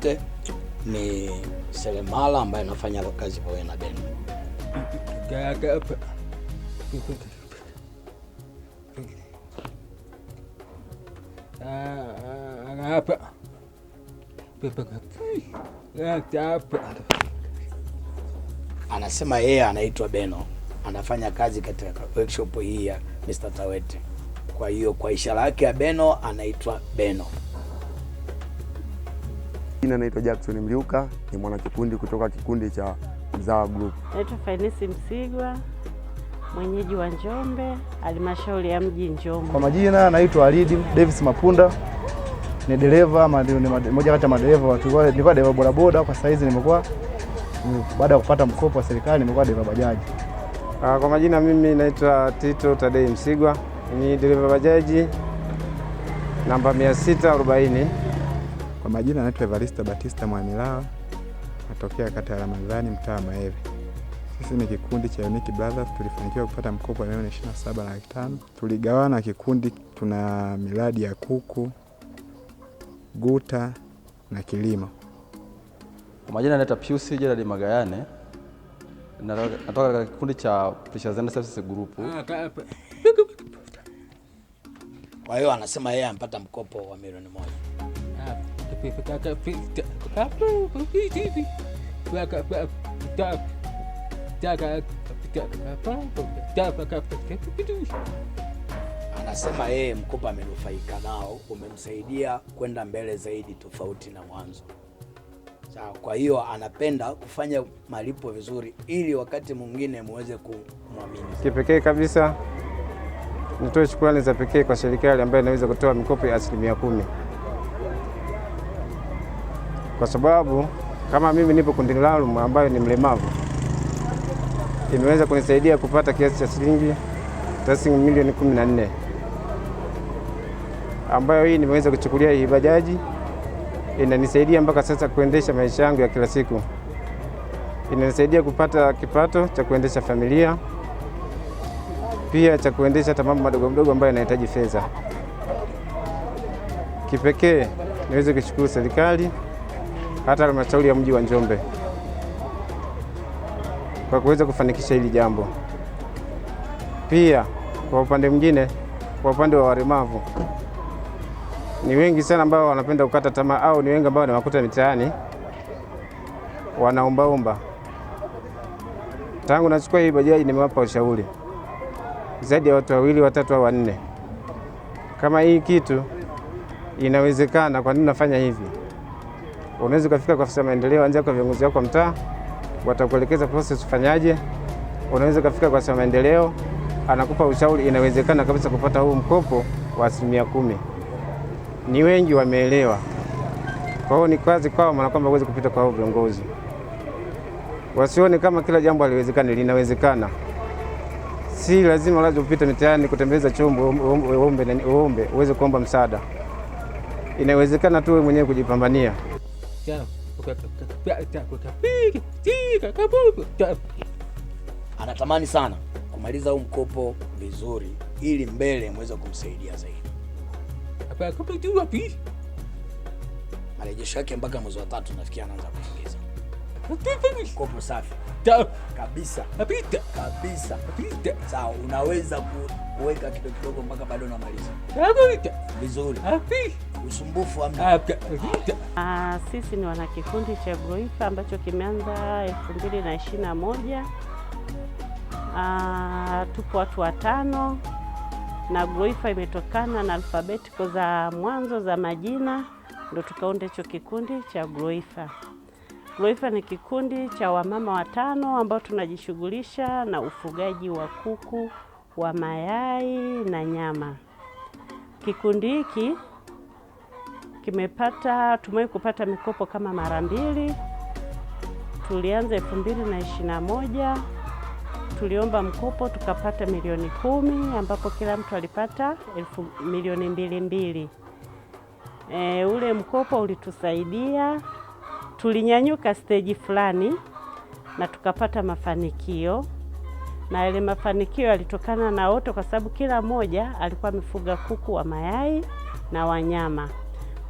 Tawete ni seremala ambaye anafanya kazi pamoja na Beno. Anasema yeye anaitwa Beno, anafanya kazi katika workshop hii ya Mr. Tawete. Kwa hiyo kwa ishara yake ya Beno anaitwa Beno. Jina naitwa Jackson Mliuka, ni mwanakikundi kutoka kikundi cha Mzawa Group. Naitwa Finesi Msigwa, mwenyeji wa Njombe, halmashauri ya mji Njombe. Kwa majina naitwa Alidi Davis Mapunda, ni dereva, mmoja kati ya madereva. Nilikuwa dereva bodaboda, kwa saizi nimekuwa baada ya kupata mkopo wa serikali nimekuwa dereva bajaji. Kwa majina mimi naitwa Tito Tadei Msigwa, ni dereva bajaji namba 640. Kwa majina naitwa Evarista Batista Mwamilawa, natokea kata ya Ramadhani, mtaa Maeve. Sisi ni kikundi cha Unique Brothers, tulifanikiwa kupata mkopo wa milioni 27.5. Tuligawana kikundi, tuna miradi ya kuku, guta na kilimo. Kwa majina naitwa Pius Gerald Magayane, natoka katika kikundi cha Precision Services Group. Kwa hiyo anasema yeye ampata mkopo wa milioni 1. Anasema yeye mkopo amenufaika nao, umemsaidia kwenda mbele zaidi tofauti na mwanzo. Sawa, kwa hiyo anapenda kufanya malipo vizuri ili wakati mwingine muweze kumwamini. Kipekee kabisa nitoe shukrani za pekee kwa serikali ambayo inaweza kutoa mikopo ya 10%. Kwa sababu kama mimi nipo kundi maalum ambayo ni mlemavu, imeweza kunisaidia kupata kiasi cha shilingi taslimu milioni 14, ambayo hii nimeweza kuchukulia hii bajaji. Inanisaidia mpaka sasa kuendesha maisha yangu ya kila siku. Inanisaidia kupata kipato cha kuendesha familia, pia cha kuendesha hata mambo madogo madogo ambayo yanahitaji fedha. Kipekee niweze kushukuru serikali, hata halmashauri ya mji wa Njombe kwa kuweza kufanikisha hili jambo. Pia kwa upande mwingine, kwa upande wa walemavu, ni wengi sana ambao wanapenda kukata tamaa, au ni wengi ambao wanawakuta mitaani wanaombaomba. Tangu nachukua hii bajaji nimewapa ushauri zaidi ya watu 2, 3 au 4. Kama hii kitu inawezekana, kwa nini nafanya hivi? Unaweza kufika kwa afisa maendeleo, anza kwa viongozi wako mtaa, watakuelekeza process ufanyaje. Unaweza kufika kwa afisa maendeleo, anakupa ushauri, inawezekana kabisa kupata huu mkopo wa 10%. Ni wengi wameelewa. Kwa hiyo ni kazi kwao, maana kwamba uweze kupita kwa hao viongozi. Wasione kama kila jambo haliwezekani, linawezekana. Si lazima upite mitaani kutembeza chombo uombe uweze kuomba msaada. Inawezekana tu wewe mwenyewe kujipambania. Anatamani sana kumaliza huu mkopo vizuri ili mbele muweze kumsaidia zaidi. Marejesho yake mpaka mwezi wa 3 nafikia anaanza kuingiza. Mkopo safi kabisa. Kabisa. Sawa, unaweza kuweka kidogo kidogo mpaka bado unamaliza. Vizuri. Usumbufu hamna. Sisi ni wanakikundi cha Groifa ambacho kimeanza 2021. Tupo watu 5 na Groifa imetokana na alfabetiko za mwanzo za majina, ndio tukaunda hicho kikundi cha Groifa. Groifa ni kikundi cha wamama 5 ambao tunajishughulisha na ufugaji wa kuku wa mayai na nyama. Kikundi hiki tumewahi kupata mikopo kama mara 2. Tulianza 2021, tuliomba mkopo tukapata milioni 10, ambapo kila mtu alipata milioni 2. Ule mkopo ulitusaidia, tulinyanyuka stage fulani na tukapata mafanikio, na ile mafanikio yalitokana na wote, kwa sababu kila mmoja alikuwa amefuga kuku wa mayai na wanyama.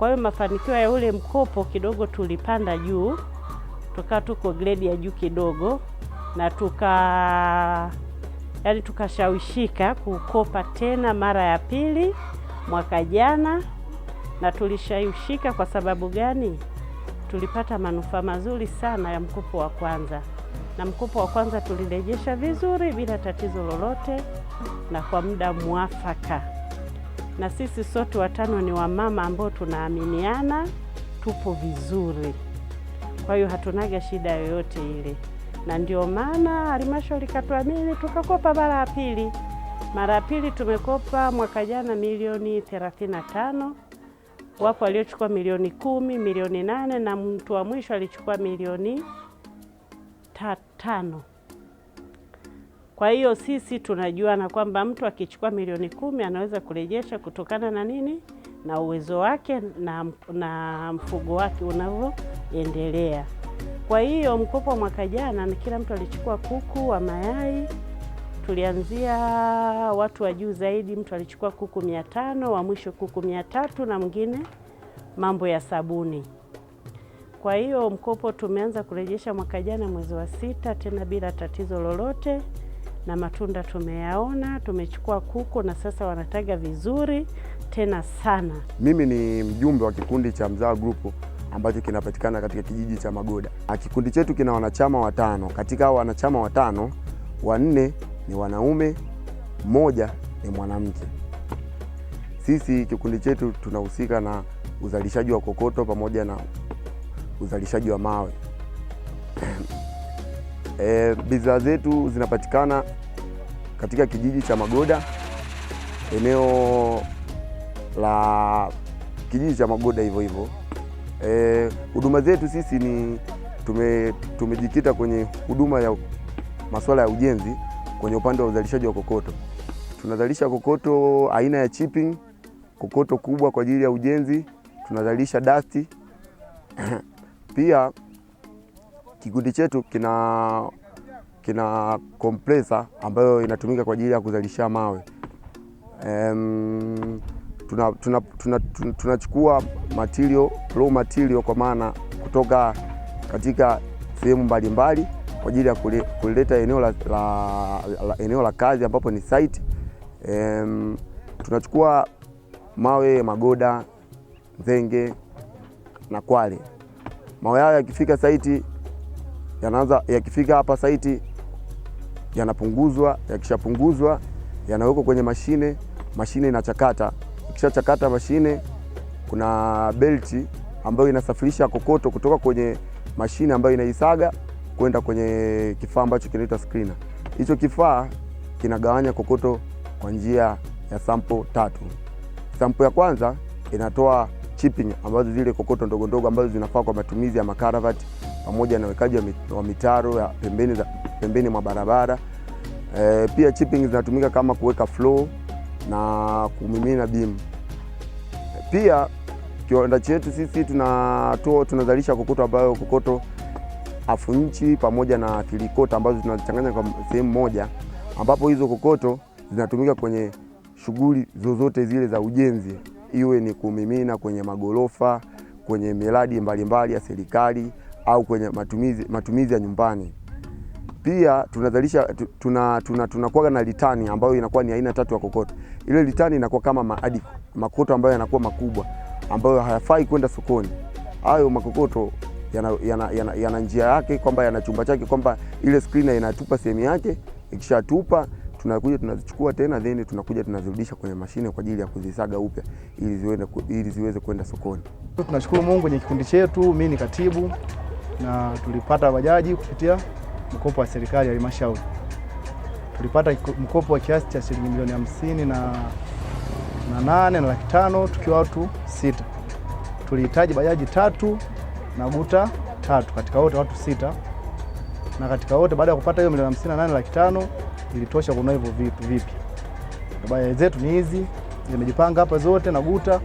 Kwa hiyo mafanikio ya ule mkopo kidogo tulipanda juu, tukawa tuko grade ya juu kidogo, na tukashawishika kukopa tena mara ya pili mwaka jana. Na tulishawishika kwa sababu gani? Tulipata manufaa mazuri sana ya mkopo wa kwanza, na mkopo wa kwanza tulirejesha vizuri bila tatizo lolote na kwa muda mwafaka. Na sisi sote watano ni wamama ambao tunaaminiana, tupo vizuri, kwa hiyo hatunaga shida yoyote ile, na ndio maana halmashauri katuamini tukakopa mara ya pili. Mara ya pili tumekopa mwaka jana milioni 35. Wapo waliochukua milioni 10, milioni 8, na mtu wa mwisho alichukua milioni 5. Kwa hiyo sisi tunajua na kwamba mtu akichukua milioni 10 anaweza kurejesha kutokana na nini? Na uwezo wake na mfugo wake unavyoendelea. Kwa hiyo mkopo wa mwaka jana ni kila mtu alichukua kuku wa mayai. Tulianzia watu wa juu zaidi, mtu alichukua kuku 500, wa mwisho kuku 300, na mwingine mambo ya sabuni. Kwa hiyo mkopo tumeanza kurejesha mwaka jana mwezi wa 6 tena bila tatizo lolote, na matunda tumeyaona. Tumechukua kuku na sasa wanataga vizuri tena sana. Mimi ni mjumbe wa kikundi cha Mzawa Group ambacho kinapatikana katika kijiji cha Magoda. Kikundi chetu kina wanachama 5. Katika hao wanachama 5, 4 ni wanaume, 1 ni mwanamke. Sisi kikundi chetu tunahusika na uzalishaji wa kokoto pamoja na uzalishaji wa mawe. Bidhaa zetu zinapatikana katika kijiji cha Magoda, eneo la kijiji cha Magoda hivyo hivyo. Huduma zetu sisi ni tumejikita kwenye huduma ya masuala ya ujenzi kwenye upande wa uzalishaji wa kokoto. Tunazalisha kokoto aina ya chipping, kokoto kubwa kwa ajili ya ujenzi, tunazalisha dasti. Pia kikundi chetu kina compressor ambayo inatumika kwa ajili ya kuzalisha mawe. Tunachukua raw material kwa maana kutoka katika sehemu mbalimbali kwa ajili ya kuleta eneo la kazi ambapo ni site. Tunachukua mawe Magoda, Nzenge na Kwale. Mawe haya yakifika site yakifika hapa site yanapunguzwa, yakishapunguzwa yanawekwa kwenye mashine inachakata. Ikishachakata mashine, kuna belti ambayo inasafirisha kokoto kutoka kwenye mashine ambayo inaisaga kwenda kwenye kifaa ambacho kinaitwa screener. Hicho kifaa kinagawanya kokoto kwa njia ya sample 3. Sample ya kwanza inatoa chipping ambazo zile kokoto ndogo ndogo ambazo zinafaa kwa matumizi ya makaravati pamoja na wekaji wa mitaro ya pembeni mwa barabara. Pia chipping zinatumika kama kuweka floor na kumimina beam. Pia kiwanda chetu sisi tunazalisha kokoto ambayo kokoto afunchi pamoja na filikota ambazo tunazichanganya kwa sehemu moja, ambapo hizo kokoto zinatumika kwenye shughuli zozote zile za ujenzi, iwe ni kumimina kwenye magorofa, kwenye miradi mbalimbali ya serikali au kwenye matumizi ya nyumbani. Pia tunazalisha tunakuwa na litani ambayo inakuwa ni aina 3 ya kokoto. Ile litani inakuwa kama makokoto ambayo yanakuwa makubwa ambayo hayafai kwenda sokoni. Hayo makokoto yana njia yake, kwamba yana chumba chake, kwamba ile screener inatupa sehemu yake, ikishatupa tunakuja tunazichukua tena, then tunakuja tunazirudisha kwenye mashine kwa ajili ya kuzisaga upya ili ziweze kwenda sokoni. Tunashukuru Mungu kwenye kikundi chetu, mimi ni katibu, na tulipata bajaji kupitia mkopo wa serikali ya halmashauri. Tulipata mkopo wa kiasi cha shilingi milioni 58,500 tukiwa watu 6. Tulihitaji bajaji 3 na guta 3 katika wote watu 6, na katika wote baada ya kupata hiyo milioni 58,500 ilitosha kununua hivyo vitu vipi. Bajaji zetu ni hizi zimejipanga hapa zote, na guta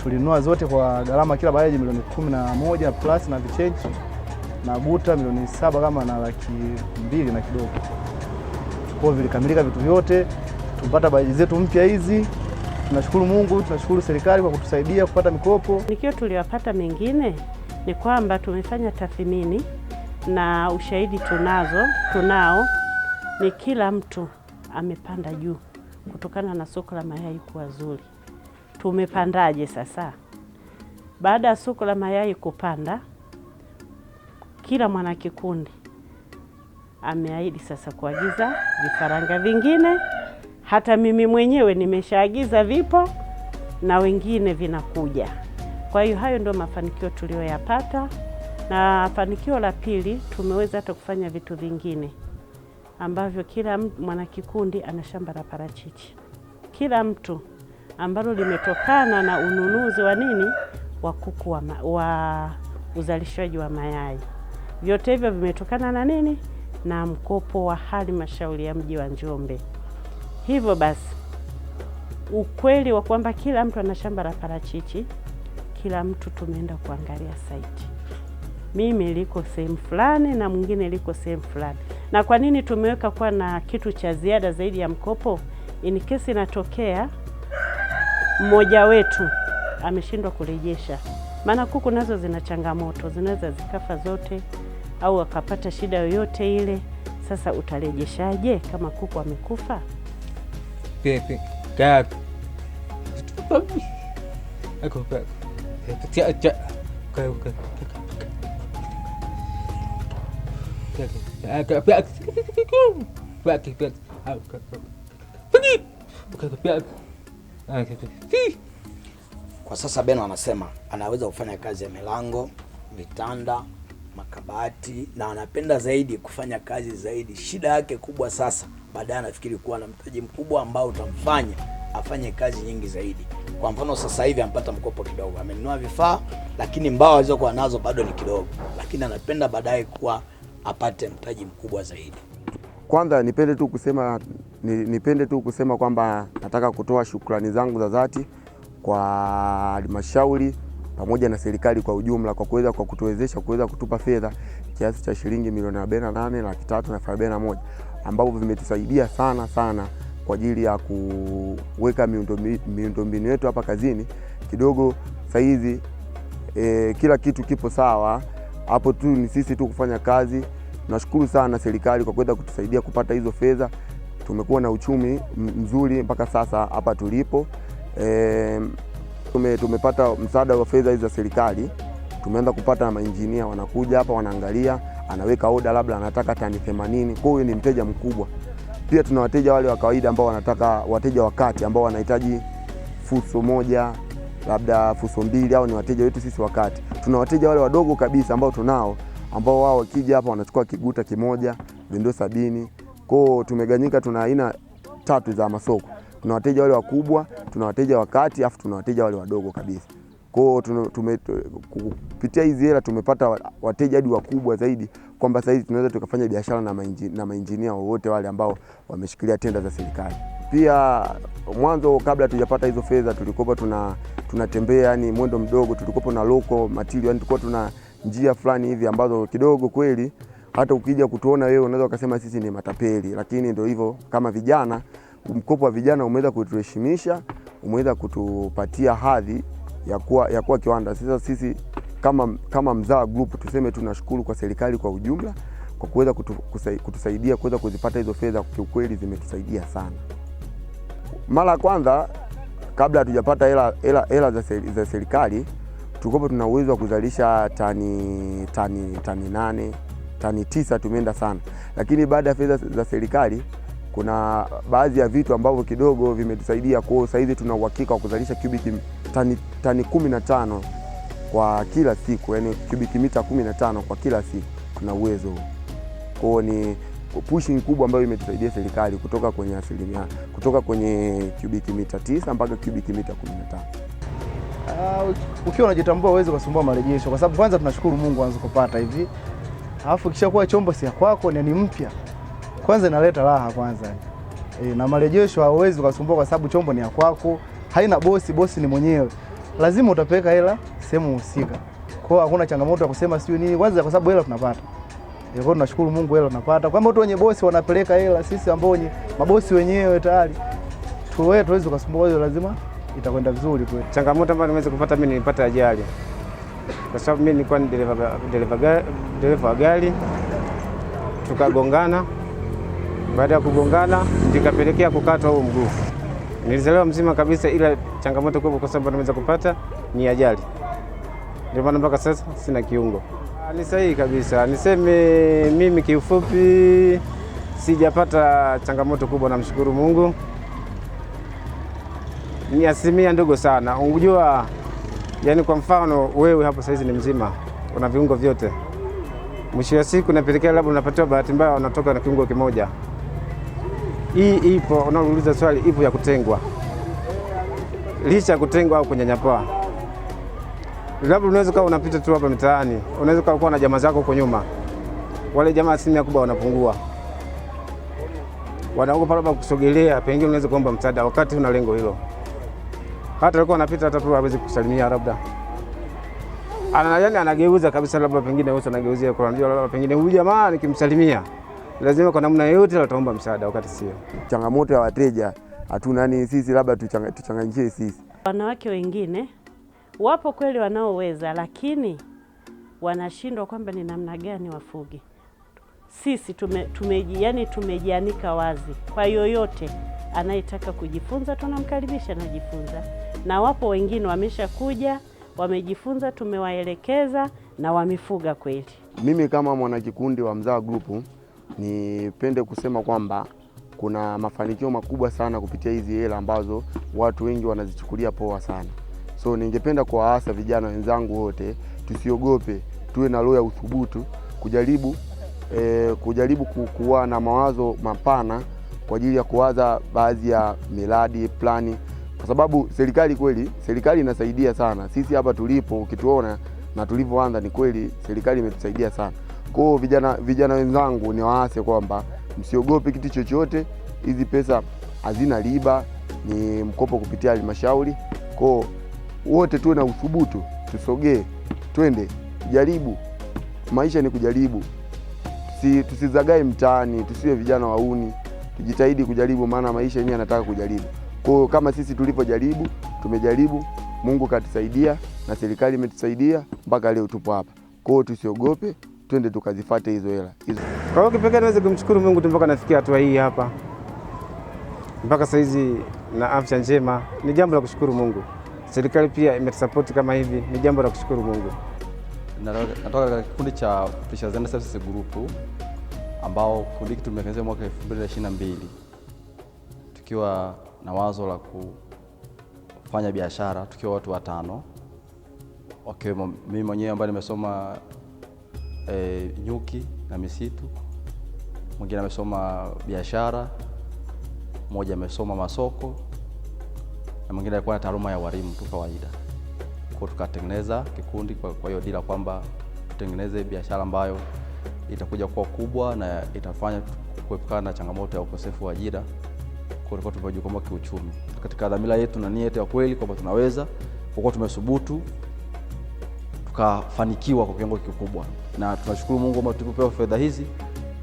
tulinunua zote kwa gharama kila bajaji milioni 11 plus na vichange, na guta milioni 7 kama na 200,000 na kidogo. Kwa hivyo vilikamilika vitu vyote, tupata bajaji zetu mpya hizi Tunashukuru Mungu, tunashukuru serikali kwa kutusaidia kupata mikopo. Mafanikio tuliyopata mengine ni kwamba tumefanya tathmini na ushahidi tunao ni kila mtu amepanda juu kutokana na soko la mayai kuwa zuri. Tumepandaje sasa? Baada ya soko la mayai kupanda, kila mwanakikundi ameahidi sasa kuagiza vifaranga vingine. Hata mimi mwenyewe nimeshaagiza, vipo na wengine vinakuja. Kwa hiyo hayo ndio mafanikio tuliyoyapata. Na fanikio la pili, tumeweza hata kufanya vitu vingine ambavyo kila mwanakikundi ana shamba la parachichi. Kila mtu, ambalo limetokana na ununuzi wa wa kuku wa uzalishaji wa mayai. Vyote hivyo vimetokana na na mkopo wa halmashauri ya mji wa Njombe. Hivyo basi, ukweli wa kwamba kila mtu ana shamba la parachichi, kila mtu tumeenda kuangalia site. Mimi liko sehemu fulani na mwingine liko sehemu fulani. Na kwa nini tumeweka kuwa na kitu cha ziada zaidi ya mkopo? In case inatokea mmoja wetu ameshindwa kurejesha. Maana kuku nazo zina changamoto, zinaweza zikafa zote au akapata shida yoyote ile. Sasa utarejeshaje kama kuku amekufa? Kwa sasa Beno anasema anaweza kufanya kazi ya milango, vitanda, makabati na anapenda zaidi kufanya kazi zaidi. Shida yake kubwa sasa, baadaye anafikiri kuwa na mtaji mkubwa ambao utamfanya afanye kazi nyingi zaidi. Kwa mfano sasa hivi ampata mkopo kidogo, amenunua vifaa lakini mbao alizokuwa nazo bado ni kidogo, lakini anapenda baadaye kuwa apate mtaji mkubwa zaidi. Kwanza nipende tu kusema kwamba nataka kutoa shukrani zangu za dhati kwa halmashauri pamoja na serikali kwa ujumla kwa kutuwezesha kuweza kutupa fedha kiasi cha shilingi milioni 48,341 ambavyo vimetusaidia sana kwa ajili ya kuweka miundombinu yetu hapa kazini. Kidogo saizi kila kitu kipo sawa. Hapo tu ni sisi tu kufanya kazi. Nashukuru sana serikali kwa kuweza kutusaidia kupata hizo fedha. Tumekuwa na uchumi mzuri mpaka sasa hapa tulipo. Tumepata msaada wa fedha hizo za serikali. Tumeanza kupata na mainjinia wanakuja hapa wanaangalia, anaweka oda labda anataka tani 80. Kwa hiyo ni mteja mkubwa. Pia tuna wateja wale wa kawaida ambao wanataka, wateja wakati ambao wanahitaji fuso moja, labda fuso mbili, au ni wateja wetu sisi wakati. Tuna wateja wale wadogo kabisa ambao tunao, ambao wao wakija hapa wanachukua kiguta kimoja, vindo 70. Kwa hiyo tumeganyika, tuna aina 3 za masoko. Tuna wateja wale wakubwa, tuna wateja wakati, afu tuna wateja wale wadogo kabisa. Kwa hiyo kupitia hizi hela tumepata wateja hadi wakubwa zaidi, kwamba sasa hivi tunaweza tukafanya biashara na mainjinia wote wale ambao wameshikilia tenda za serikali. Pia mwanzo kabla tujapata hizo fedha tulikuwa tunatembea yani mwendo mdogo, tulikuwa na local material, yani tulikuwa tuna njia fulani hivi ambazo kidogo kweli hata ukija kutuona wewe unaweza ukasema sisi ni matapeli, lakini ndio hivyo. Kama vijana, mkopo wa vijana umeweza kutuheshimisha, umeweza kutupatia hadhi ya kuwa kiwanda. Sasa sisi kama Mzaa Group tuseme tunashukuru kwa serikali kwa ujumla kwa kuweza kutusaidia kuweza kuzipata hizo fedha. Kiukweli zimetusaidia sana. Mara kwanza kabla hatujapata hela za serikali tulikuwa tuna uwezo wa kuzalisha tani 8, tani 9 tumeenda sana. Lakini baada ya fedha za serikali kuna baadhi ya vitu ambavyo kidogo vimetusaidia. Kwa sasa hivi tuna uhakika wa kuzalisha tani 15 kwa kila siku, yani cubic mita 15 kwa kila siku tuna uwezo. Kwa ni pushing kubwa ambayo imetusaidia serikali kutoka kwenye cubic mita 9 mpaka cubic mita 15. Ukiwa unajitambua uweze kusumbua marejesho, kwa sababu kwanza tunashukuru Mungu anza kupata hivi. Alafu kishakuwa chombo si kwako ni mpya. Kwanza inaleta raha kwanza. Na marejesho hauwezi kusumbua kwa sababu chombo ni ya kwako, haina bosi ni mwenyewe. Lazima utapeleka hela sehemu husika. Kwa hiyo hakuna changamoto ya kusema sio nini, kwanza kwa sababu hela tunapata. Kwa hiyo tunashukuru Mungu hela tunapata. Kama watu wenye bosi wanapeleka hela, sisi ambao ni mabosi wenyewe tayari tuweze kusumbua hiyo, lazima itakwenda vizuri tu. Changamoto ambayo nimeweza kupata mimi, nilipata ajali kwa sababu mimi nilikuwa ni dereva wa gari, tukagongana. Baada ya kugongana nikapelekea kukatwa huo mguu. Nilizaliwa mzima kabisa, ila changamoto kubwa kwa sababu nimeweza kupata ni ajali, ndio maana mpaka sasa sina kiungo. Ni sahihi kabisa, niseme mimi kiufupi sijapata changamoto kubwa, namshukuru Mungu. Ni asilimia ndogo sana. Unajua, yani kwa mfano wewe hapo saizi ni mzima, una viungo vyote, mwisho wa siku napelekea labda unapatiwa bahati mbaya unatoka na kiungo kimoja. Hii ipo, unauliza swali, ipo ya kutengwa. Licha ya kutengwa au kunyanyapaa, labda unaweza kuwa unapita tu hapa mitaani, unaweza kuwa na jamaa zako huko nyuma, wale jamaa asilimia kubwa wanapungua, wanaogopa labda kusogelea, pengine unaweza kuomba msaada wakati una lengo hilo. Hata alikuwa anapita hata tu hawezi kusalimia, labda yani anageuza kabisa, labda pengine wewe unageuzia kwa ndio, labda pengine huyu jamaa nikimsalimia lazima kwa namna yote ataomba msaada, wakati sio. Changamoto ya wateja hatuna, ni sisi labda tuchanganyie sisi. Wanawake wengine wapo kweli wanaoweza, lakini wanashindwa kwamba ni namna gani wafuge. Sisi tumejianika wazi kwa yoyote anayetaka kujifunza, tunamkaribisha na kujifunza. Na wapo wengine wameshakuja, wamejifunza, tumewaelekeza na wamefuga kweli. Mimi kama mwanakikundi wa Mzawa Group nipende kusema kwamba kuna mafanikio makubwa sana kupitia hizi hela ambazo watu wengi wanazichukulia poa sana. So ningependa kuwaasa vijana wenzangu wote, tusiogope, tuwe na roho ya uthubutu, kujaribu kuwa na mawazo mapana kwa ajili ya kuwaza baadhi ya miradi, plani, kwa sababu serikali inasaidia sana. Sisi hapa tulipo, ukituona na tulivyoanza, ni kweli serikali imetusaidia sana. Kwa hiyo vijana wenzangu ni waase kwamba msiogope kitu chochote. Hizi pesa hazina riba, ni mkopo kupitia halmashauri. Kwa hiyo wote tuwe na uthubutu, tusogee, twende, jaribu. Maisha ni kujaribu. Tusizagae mtaani, tusiwe vijana wauni. Tujitahidi kujaribu, maana maisha yenyewe yanataka kujaribu. Kwa hiyo kama sisi tulipojaribu, tumejaribu, Mungu katusaidia na serikali imetusaidia mpaka leo tupo hapa. Kwa hiyo tusiogope, twende tukazifuate hizo hela. Kwa hiyo kipekee naweza kumshukuru Mungu mpaka nafikia hatua hii hapa. Mpaka saizi na afya njema, ni jambo la kushukuru Mungu. Serikali pia imetusupport kama hivi, ni jambo la kushukuru Mungu. Natoka katika kikundi cha Precious Zender Services Group ambao kikundi hiki tumeanzisha mwaka 2022 tukiwa na wazo la kufanya biashara tukiwa watu watano, wakiwemo mimi mwenyewe ambaye nimesoma nyuki na misitu, mwingine amesoma biashara, mmoja amesoma masoko na mwingine alikuwa na taaluma ya walimu tu kawaida. Kwa tukatengeneza kikundi kwa hiyo dira kwamba tutengeneze biashara ambayo itakuja kuwa kubwa na itafanya kuepukana na changamoto ya ukosefu wa ajira. Kwa hiyo tumejikomboa kiuchumi. Katika dhamira yetu na nia yetu ya kweli kwamba tunaweza, kwa kuwa tumesubutu, tukafanikiwa kwa kiwango kikubwa. Na tunashukuru Mungu kwamba tulipopewa fedha hizi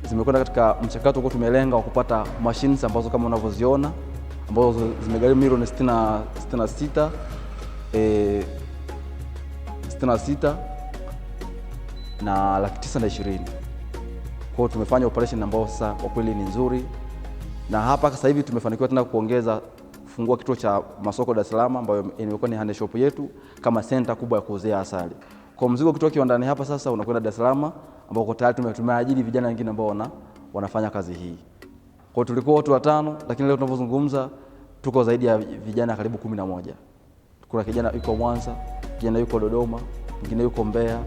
zimekwenda katika mchakato kwa tumelenga wa kupata machines ambazo kama unavyoziona ambazo zimegharimu milioni 66 na 920. Kwa hiyo tumefanya operation ambayo sasa kwa kweli ni nzuri, na hapa sasa hivi tumefanikiwa tena kufungua kituo cha masoko Dar es Salaam ambayo imekuwa ni hand shop yetu kama center kubwa ya kuuzia asali. Kwa mzigo kutoka kiwandani hapa sasa unakwenda Dar es Salaam ambako tayari tumeajiri vijana wengine ambao wanafanya kazi hii. Kwa hiyo tulikuwa watu watano, lakini leo tunapozungumza tuko zaidi ya vijana karibu 11. Kuna kijana yuko Mwanza, kijana yuko Dodoma, mwingine yuko Mbeya,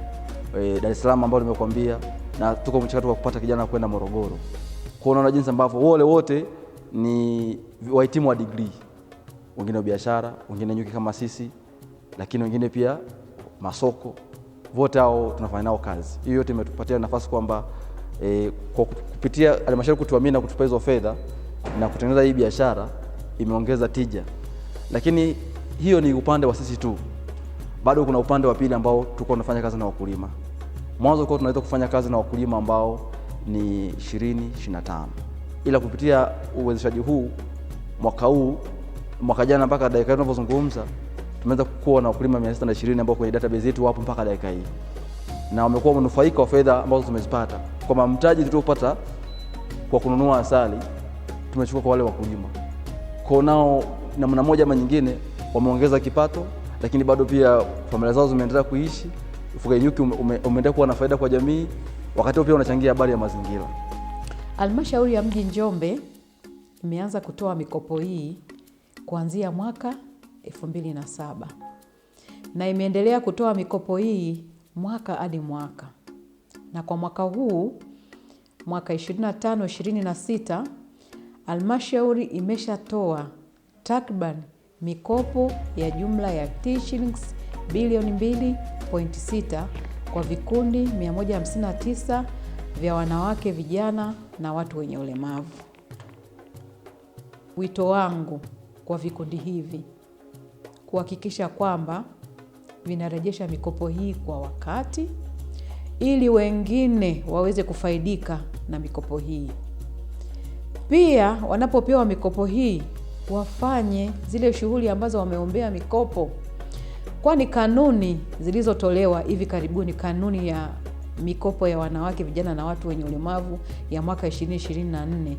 Dar es Salaam ambao nimekuambia, na tuko mchakato wa kupata kijana kwenda Morogoro. Kwa unaona jinsi ambavyo wale wote ni wahitimu wa degree. Wengine wa biashara, wengine nyuki kama sisi, lakini wengine pia masoko. Wote hao tunafanya nao kazi. Hiyo yote imetupatia nafasi kwamba kwa kupitia halmashauri kutuamini na kutupa hizo fedha na kutengeneza hii biashara imeongeza tija. Lakini hiyo ni upande wa sisi tu. Bado kuna upande wa pili ambao tulikuwa tunafanya kazi na wakulima. Mwanzo kwa tunaweza kufanya kazi na wakulima ambao ni 20-25. Ila kupitia uwezeshaji huu mwaka huu mwaka jana mpaka dakika tunavyozungumza tumeweza kuwa na wakulima 620 ambao kwenye database yetu wapo mpaka dakika hii, na wamekuwa wanufaika wa fedha ambazo tumezipata, kwamba mtaji tuliopata kwa kununua asali tumechukua kwa wale wakulima. Kwa nao namna moja ama nyingine wameongeza kipato, lakini bado pia familia zao zimeendelea kuishi. Ufugaji nyuki umeendelea kuwa na faida kwa jamii, wakati pia unachangia habari ya mazingira. Halmashauri ya Mji Njombe imeanza kutoa mikopo hii kuanzia mwaka 2007 na imeendelea kutoa mikopo hii mwaka hadi mwaka, na kwa mwaka huu mwaka 25-26 halmashauri imeshatoa takriban mikopo ya jumla ya shillings bilioni 2.6 kwa vikundi 159 vya wanawake, vijana na watu wenye ulemavu. Wito wangu kwa vikundi hivi kuhakikisha kwamba vinarejesha mikopo hii kwa wakati ili wengine waweze kufaidika na mikopo hii. Pia wanapopewa mikopo hii wafanye zile shughuli ambazo wameombea mikopo, kwani kanuni zilizotolewa hivi karibuni, kanuni ya mikopo ya wanawake, vijana na watu wenye ulemavu ya mwaka 2024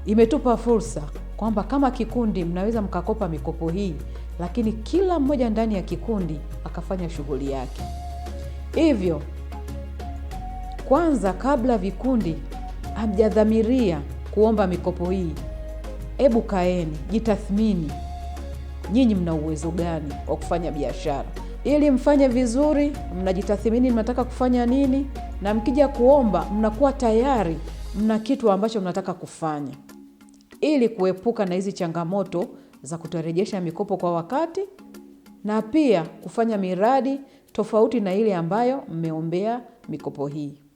imetupa fursa kwamba kama kikundi mnaweza mkakopa mikopo hii, lakini kila mmoja ndani ya kikundi akafanya shughuli yake. Hivyo kwanza, kabla vikundi hamjadhamiria kuomba mikopo hii, hebu kaeni, jitathmini nyinyi mna uwezo gani wa kufanya biashara, ili mfanye vizuri. Mnajitathmini mnataka kufanya nini, na mkija kuomba mnakuwa tayari mna kitu ambacho mnataka kufanya, ili kuepuka na hizi changamoto za kutorejesha mikopo kwa wakati, na pia kufanya miradi tofauti na ile ambayo mmeombea mikopo hii.